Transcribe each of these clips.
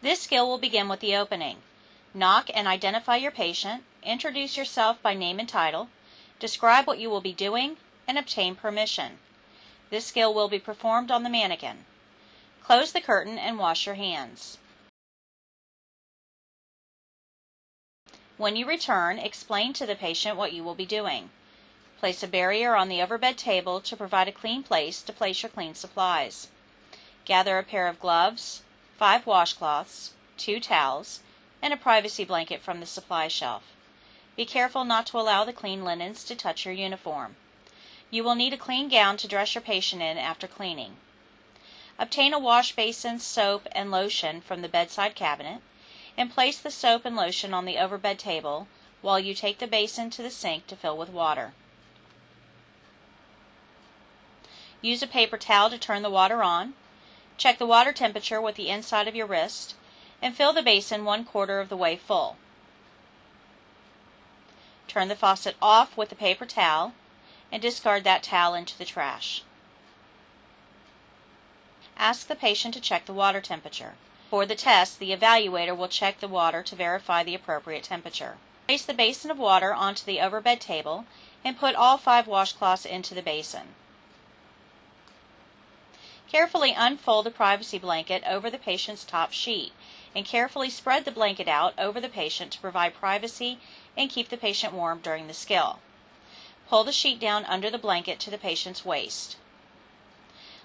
This skill will begin with the opening. Knock and identify your patient, introduce yourself by name and title, describe what you will be doing, and obtain permission. This skill will be performed on the mannequin. Close the curtain and wash your hands. When you return, explain to the patient what you will be doing. Place a barrier on the overbed table to provide a clean place to place your clean supplies. Gather a pair of gloves, 5 washcloths, 2 towels, and a privacy blanket from the supply shelf. Be careful not to allow the clean linens to touch your uniform. You will need a clean gown to dress your patient in after cleaning. Obtain a wash basin, soap, and lotion from the bedside cabinet, and place the soap and lotion on the overbed table while you take the basin to the sink to fill with water. Use a paper towel to turn the water on. Check the water temperature with the inside of your wrist, and fill the basin 1/4 of the way full. Turn the faucet off with the paper towel and discard that towel into the trash. Ask the patient to check the water temperature. For the test, the evaluator will check the water to verify the appropriate temperature. Place the basin of water onto the overbed table and put all 5 washcloths into the basin. Carefully unfold the privacy blanket over the patient's top sheet and carefully spread the blanket out over the patient to provide privacy and keep the patient warm during the skill. Pull the sheet down under the blanket to the patient's waist.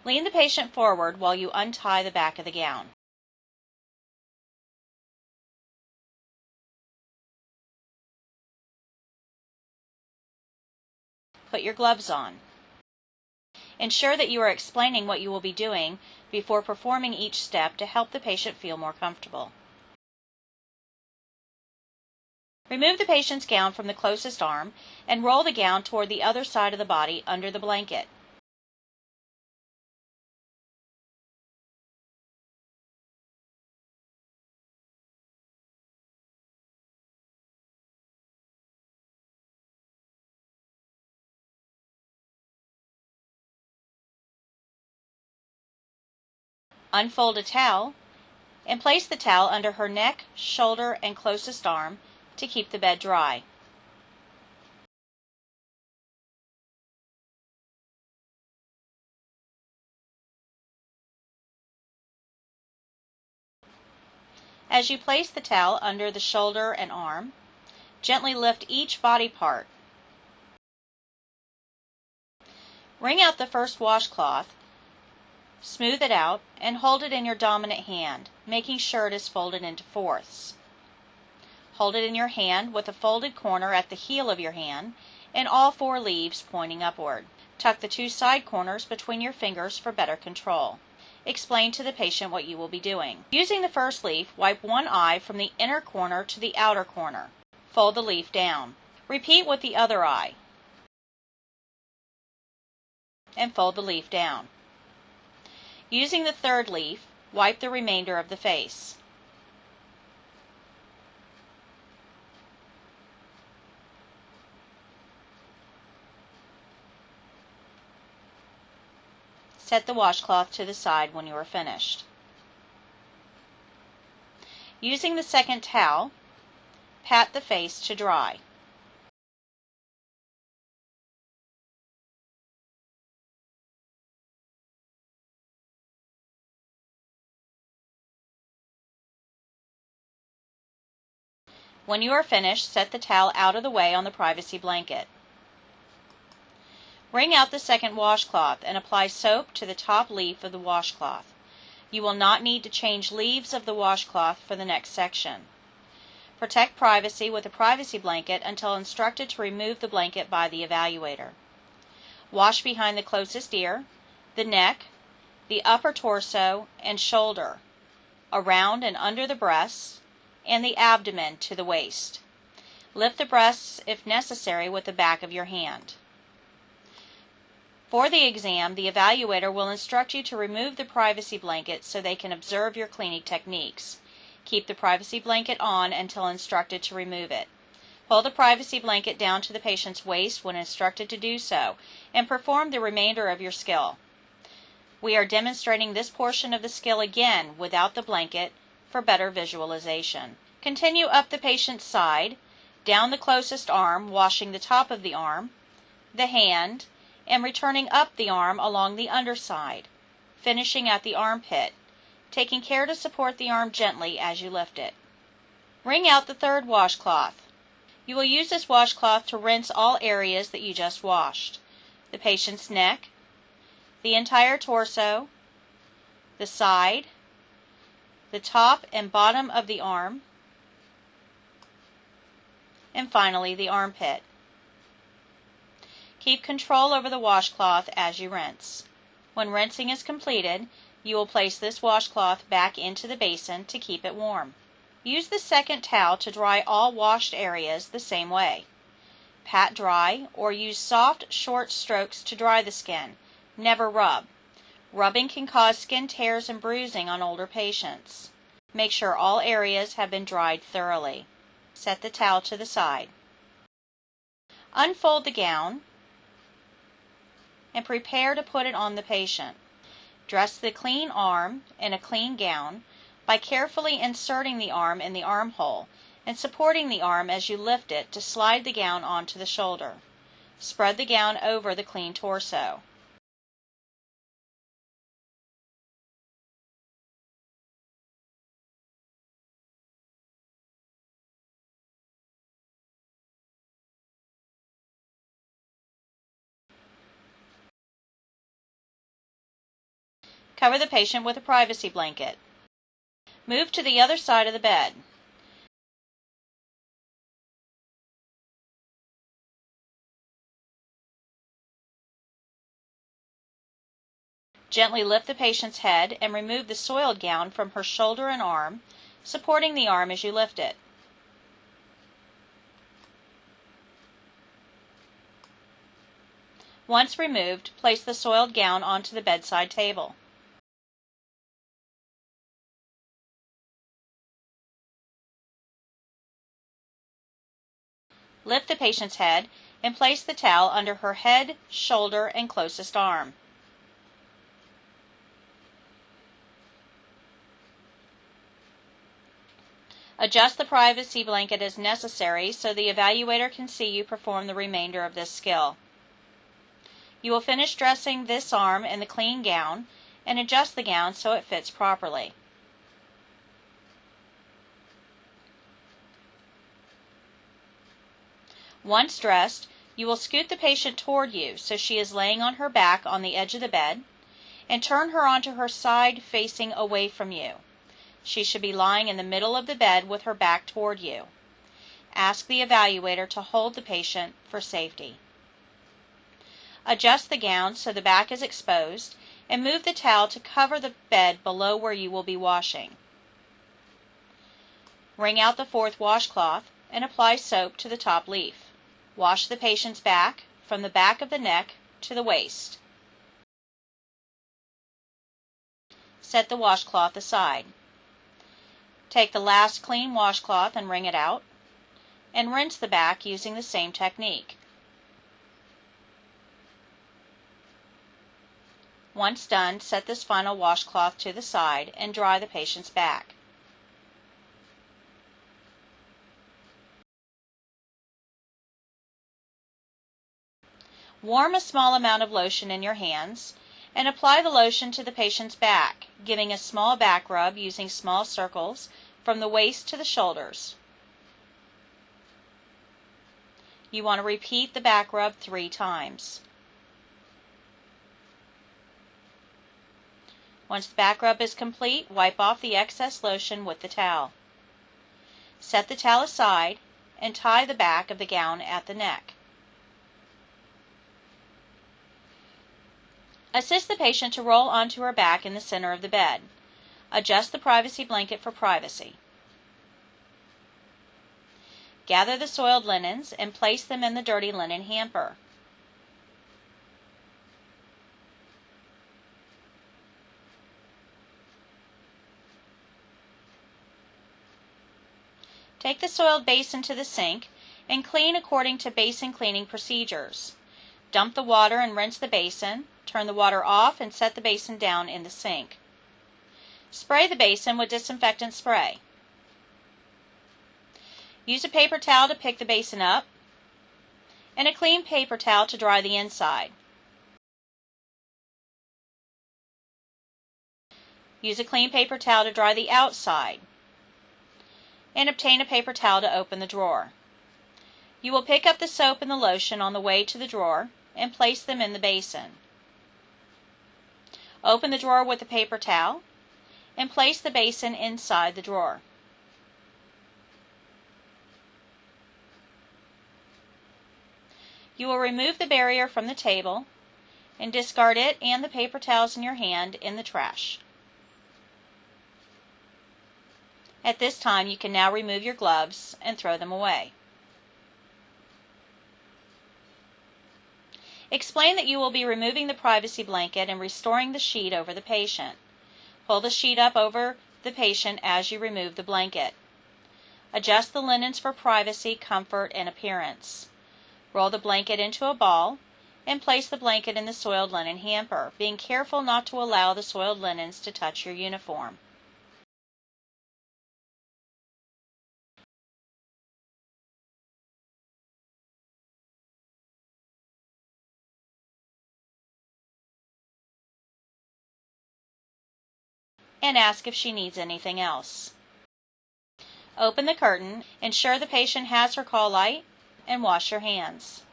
Lean the patient forward while you untie the back of the gown. Put your gloves on. Ensure that you are explaining what you will be doing before performing each step to help the patient feel more comfortable. Remove the patient's gown from the closest arm and roll the gown toward the other side of the body under the blanket. Unfold a towel and place the towel under her neck, shoulder, and closest arm to keep the bed dry. As you place the towel under the shoulder and arm, gently lift each body part. Wring out the first washcloth, smooth it out, and hold it in your dominant hand, making sure it is folded into fourths. Hold it in your hand with a folded corner at the heel of your hand and all 4 leaves pointing upward. Tuck the 2 side corners between your fingers for better control. Explain to the patient what you will be doing. Using the first leaf, wipe one eye from the inner corner to the outer corner. Fold the leaf down. Repeat with the other eye and fold the leaf down. Using the third leaf, wipe the remainder of the face. Set the washcloth to the side when you are finished. Using the second towel, pat the face to dry. When you are finished, set the towel out of the way on the privacy blanket. Wring out the second washcloth and apply soap to the top leaf of the washcloth. You will not need to change leaves of the washcloth for the next section. Protect privacy with a privacy blanket until instructed to remove the blanket by the evaluator. Wash behind the closest ear, the neck, the upper torso and shoulder, around and under the breasts, and the abdomen to the waist. Lift the breasts if necessary with the back of your hand. For the exam, the evaluator will instruct you to remove the privacy blanket so they can observe your cleaning techniques. Keep the privacy blanket on until instructed to remove it. Pull the privacy blanket down to the patient's waist when instructed to do so, and perform the remainder of your skill. We are demonstrating this portion of the skill again without the blanket for better visualization. Continue up the patient's side, down the closest arm, washing the top of the arm, the hand, and returning up the arm along the underside, finishing at the armpit, taking care to support the arm gently as you lift it. Wring out the third washcloth. You will use this washcloth to rinse all areas that you just washed: the patient's neck, the entire torso, the side, the top and bottom of the arm, and finally the armpit. Keep control over the washcloth as you rinse. When rinsing is completed, you will place this washcloth back into the basin to keep it warm. Use the second towel to dry all washed areas the same way. Pat dry or use soft, short strokes to dry the skin. Never rub. Rubbing can cause skin tears and bruising on older patients. Make sure all areas have been dried thoroughly. Set the towel to the side. Unfold the gown and prepare to put it on the patient. Dress the clean arm in a clean gown by carefully inserting the arm in the armhole and supporting the arm as you lift it to slide the gown onto the shoulder. Spread the gown over the clean torso. Cover the patient with a privacy blanket. Move to the other side of the bed. Gently lift the patient's head and remove the soiled gown from her shoulder and arm, supporting the arm as you lift it. Once removed, place the soiled gown onto the bedside table. Lift the patient's head and place the towel under her head, shoulder, and closest arm. Adjust the privacy blanket as necessary so the evaluator can see you perform the remainder of this skill. You will finish dressing this arm in the clean gown and adjust the gown so it fits properly. Once dressed, you will scoot the patient toward you so she is laying on her back on the edge of the bed, and turn her onto her side facing away from you. She should be lying in the middle of the bed with her back toward you. Ask the evaluator to hold the patient for safety. Adjust the gown so the back is exposed and move the towel to cover the bed below where you will be washing. Wring out the fourth washcloth and apply soap to the top leaf. Wash the patient's back from the back of the neck to the waist. Set the washcloth aside. Take the last clean washcloth and wring it out, and rinse the back using the same technique. Once done, set this final washcloth to the side and dry the patient's back. Warm a small amount of lotion in your hands and apply the lotion to the patient's back, giving a small back rub using small circles from the waist to the shoulders. You want to repeat the back rub 3 times. Once the back rub is complete, wipe off the excess lotion with the towel. Set the towel aside and tie the back of the gown at the neck. Assist the patient to roll onto her back in the center of the bed. Adjust the privacy blanket for privacy. Gather the soiled linens and place them in the dirty linen hamper. Take the soiled basin to the sink and clean according to basin cleaning procedures. Dump the water and rinse the basin. Turn the water off and set the basin down in the sink. Spray the basin with disinfectant spray. Use a paper towel to pick the basin up and a clean paper towel to dry the inside. Use a clean paper towel to dry the outside, and obtain a paper towel to open the drawer. You will pick up the soap and the lotion on the way to the drawer and place them in the basin. Open the drawer with the paper towel and place the basin inside the drawer. You will remove the barrier from the table and discard it and the paper towels in your hand in the trash. At this time, you can now remove your gloves and throw them away. Explain that you will be removing the privacy blanket and restoring the sheet over the patient. Pull the sheet up over the patient as you remove the blanket. Adjust the linens for privacy, comfort, and appearance. Roll the blanket into a ball and place the blanket in the soiled linen hamper, being careful not to allow the soiled linens to touch your uniform. And ask if she needs anything else. Open the curtain, ensure the patient has her call light, and wash your hands.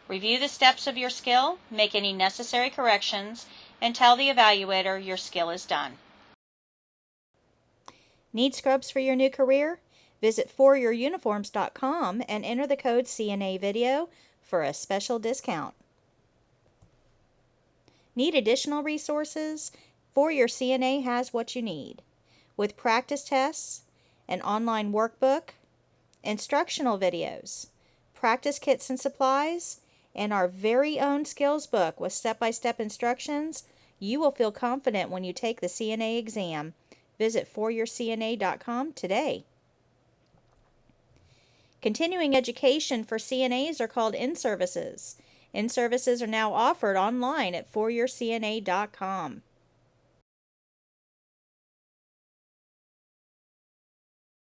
Review the steps of your skill, make any necessary corrections, and tell the evaluator your skill is done. Need scrubs for your new career? Visit foryouruniforms.com and enter the code CNA video for a special discount. Need additional resources? For Your CNA has what you need. With practice tests, an online workbook, instructional videos, practice kits and supplies, and our very own skills book with step-by-step instructions, you will feel confident when you take the CNA exam. Visit foryourcna.com today. Continuing education for CNAs are called in-services. In-services are now offered online at foryourcna.com.